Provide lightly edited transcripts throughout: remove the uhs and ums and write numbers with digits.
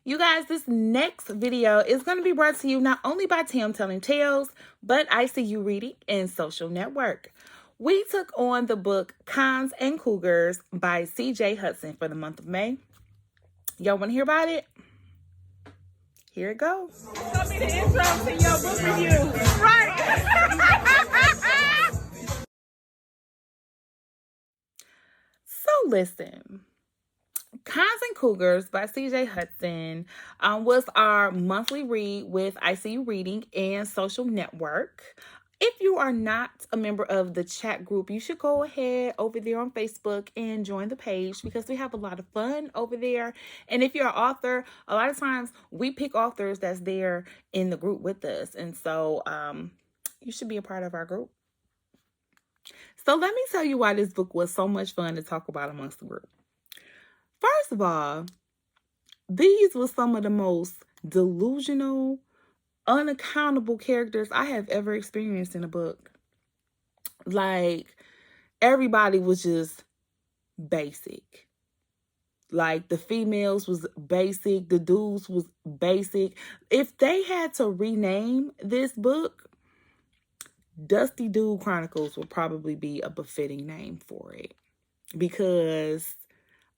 You guys, this next video is going to be brought to you not only by Tam Telling Tales, but ICU Reading and Social Network. We took on the book Cons and Cougars by CJ Hudson for the month of May. Y'all want to hear about it? Here it goes. Tell me the intro to your book review. Right. So listen. Cons and Cougars by CJ Hudson was our monthly read with ICU Reading and Social Network. If you are not a member of the chat group, you should go ahead over there on Facebook and join the page because we have a lot of fun over there. And if you're an author, a lot of times we pick authors that's there in the group with us. And so you should be a part of our group. So let me tell you why this book was so much fun to talk about amongst the group. First of all, these were some of the most delusional, unaccountable characters I have ever experienced in a book. Like, everybody was just basic. Like, the females was basic, the dudes was basic. If they had to rename this book, Dusty Dude Chronicles would probably be a befitting name for it. Because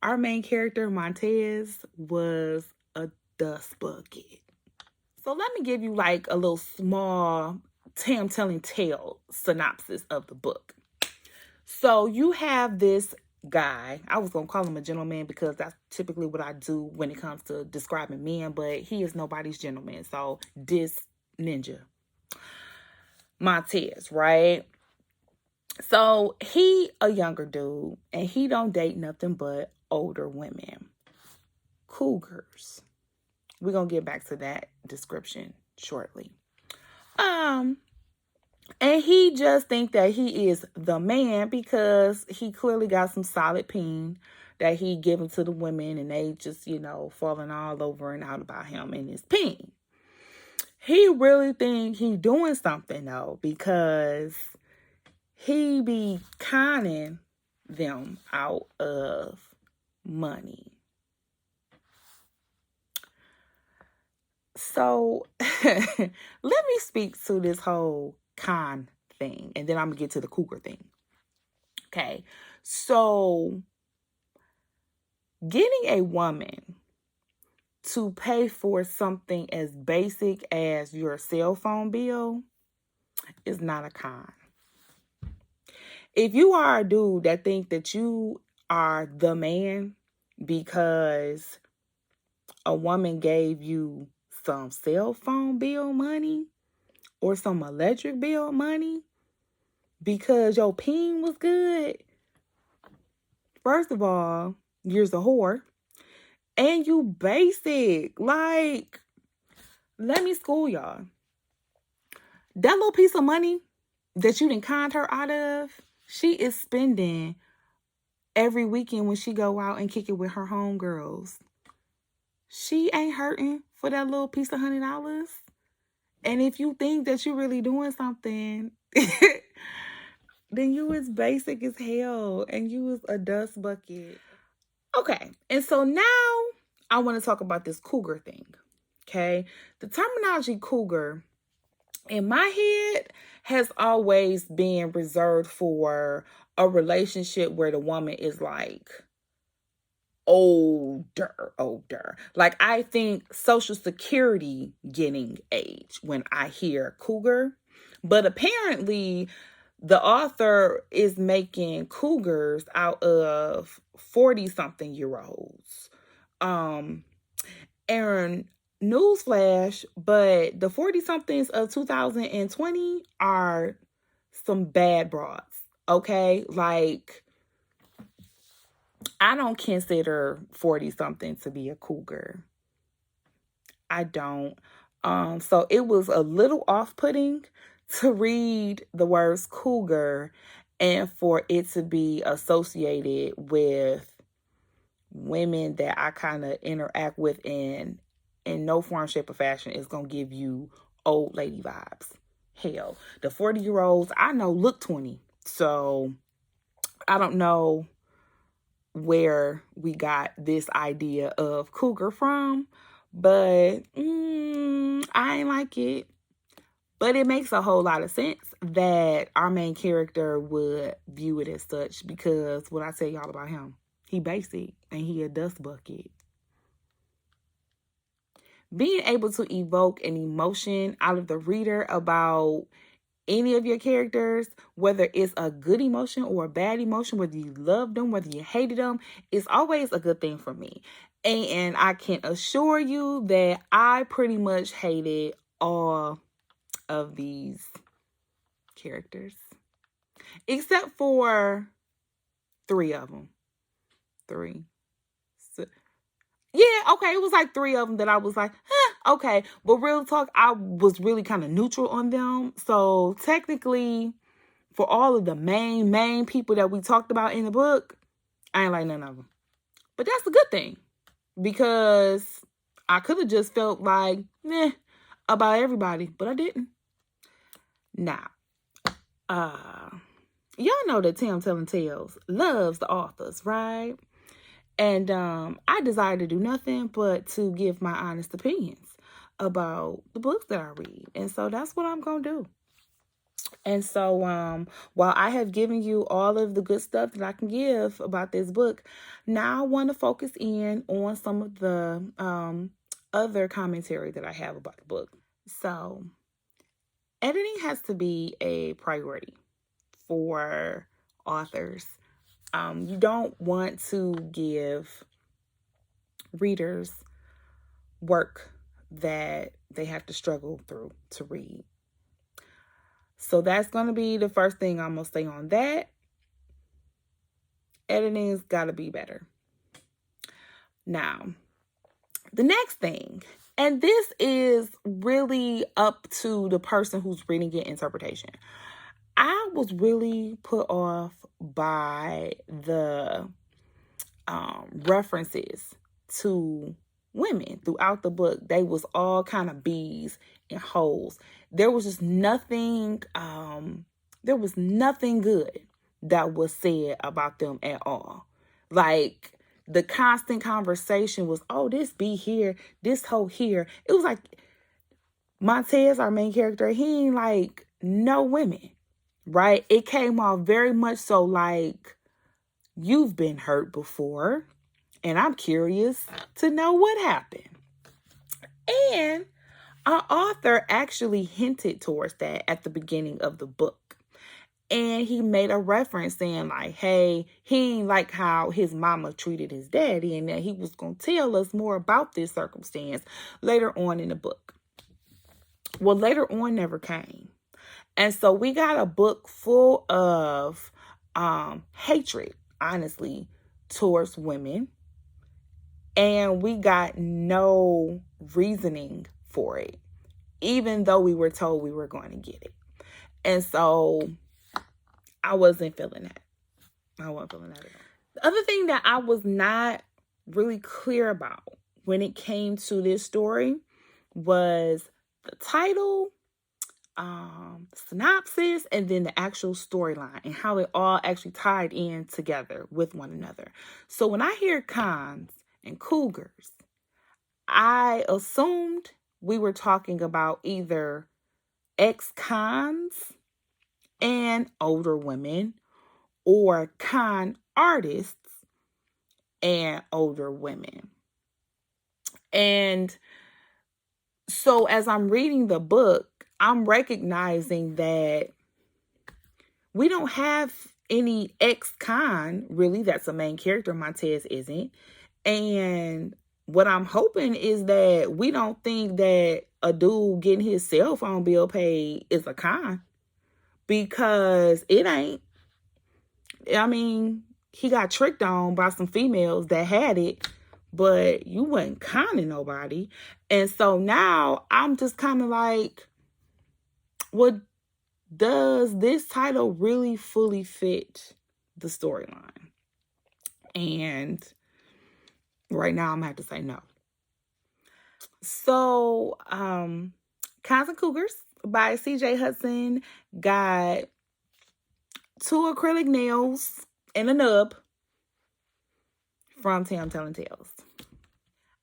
our main character, Montez, was a dust bucket. So let me give you like a little small Tam Telling Tale synopsis of the book. So you have this guy. I was going to call him a gentleman because that's typically what I do when it comes to describing men, but he is nobody's gentleman. So this ninja, Montez, right? So he a younger dude and he don't date nothing but older women. Cougars. We're going to get back to that description shortly. And he just think that he is the man because he clearly got some solid peen that he giving to the women and they just, falling all over and out about him and his peen. He really think he doing something though because he be conning them out of money. So let me speak to this whole con thing and then I'm going to get to the cougar thing. Okay. So getting a woman to pay for something as basic as your cell phone bill is not a con. If you are a dude that think that you are the man because a woman gave you some cell phone bill money or some electric bill money because your peen was good, first of all, you're a whore and you basic. Like, let me school y'all. That little piece of money that you done conned her out of, she is spending every weekend when she go out and kick it with her homegirls. She ain't hurting for that little piece of $100. And if you think that you're really doing something, then you is basic as hell and you is a dust bucket. Okay, and so now I want to talk about this cougar thing, okay? The terminology cougar in my head has always been reserved for a relationship where the woman is like older. Like, I think Social Security getting age when I hear cougar. But apparently the author is making cougars out of 40-something year olds. And newsflash, but the 40-somethings of 2020 are some bad broads. Okay? Like, I don't consider 40-something to be a cougar. I don't. So it was a little off-putting to read the words cougar and for it to be associated with women that I kind of interact with in no form, shape, or fashion is going to give you old lady vibes. Hell, the 40-year-olds I know look 20. So I don't know where we got this idea of cougar from, But I ain't like it. But it makes a whole lot of sense that our main character would view it as such, because what I tell y'all about him, he basic and he a dust bucket. Being able to evoke an emotion out of the reader about any of your characters, whether it's a good emotion or a bad emotion, whether you loved them, whether you hated them, is always a good thing for me. And I can assure you that I pretty much hated all of these characters, except for 3 of them. 3. So, yeah, okay, it was like 3 of them that I was like, okay. But real talk, I was really kind of neutral on them. So technically, for all of the main people that we talked about in the book, I ain't like none of them. But that's a good thing, because I could have just felt like, about everybody, but I didn't. Now, y'all know that Tim Telling Tales loves the authors, right? And I desire to do nothing but to give my honest opinions about the books that I read. And so that's what I'm going to do. And so while I have given you all of the good stuff that I can give about this book, now I want to focus in on some of the other commentary that I have about the book. So editing has to be a priority for authors. You don't want to give readers work that they have to struggle through to read. So that's going to be the first thing I'm going to say on that. Editing's got to be better. Now, the next thing, and this is really up to the person who's reading it interpretation. I was really put off by the references to women throughout the book. They was all kind of bees and holes. There was just nothing, there was nothing good that was said about them at all. Like, the constant conversation was, oh, this bee here, this hoe here. It was like Montez, our main character, he ain't like no women, right? It came off very much so like, you've been hurt before, and I'm curious to know what happened. And our author actually hinted towards that at the beginning of the book. And he made a reference saying like, hey, he ain't like how his mama treated his daddy, and that he was going to tell us more about this circumstance later on in the book. Well, later on never came. And so we got a book full of hatred, honestly, towards women. And we got no reasoning for it, even though we were told we were going to get it. And so I wasn't feeling that. I wasn't feeling that at all. The other thing that I was not really clear about when it came to this story was the title, synopsis, and then the actual storyline and how it all actually tied in together with one another. So when I hear cons and cougars, I assumed we were talking about either ex-cons and older women, or con artists and older women. And so as I'm reading the book, I'm recognizing that we don't have any ex-con, really, that's a main character. Montez isn't. And what I'm hoping is that we don't think that a dude getting his cell phone bill paid is a con, because it ain't. I mean, he got tricked on by some females that had it, but you wasn't conning nobody. And so now I'm just kind of like, well, does this title really fully fit the storyline? And right now I'm gonna have to say no. So, Cons and Cougars by CJ Hudson got 2 acrylic nails and a nub from Tim Telling Tales.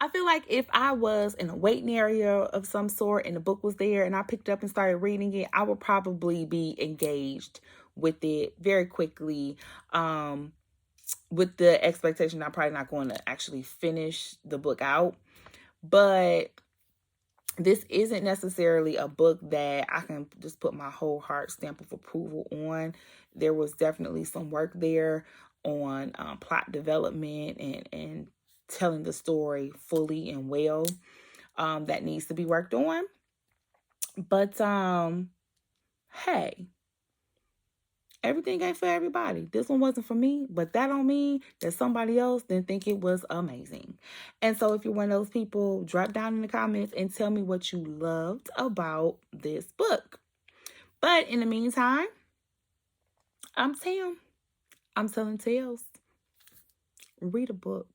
I feel like if I was in a waiting area of some sort and the book was there and I picked up and started reading it, I would probably be engaged with it very quickly. With the expectation I'm probably not going to actually finish the book out. But this isn't necessarily a book that I can just put my whole heart stamp of approval on. There was definitely some work there on plot development and telling the story fully and well, that needs to be worked on. But hey, everything ain't for everybody. This one wasn't for me, but that don't mean that somebody else didn't think it was amazing. And so if you're one of those people, drop down in the comments and tell me what you loved about this book. But in the meantime, I'm Tam. I'm telling tales. Read a book.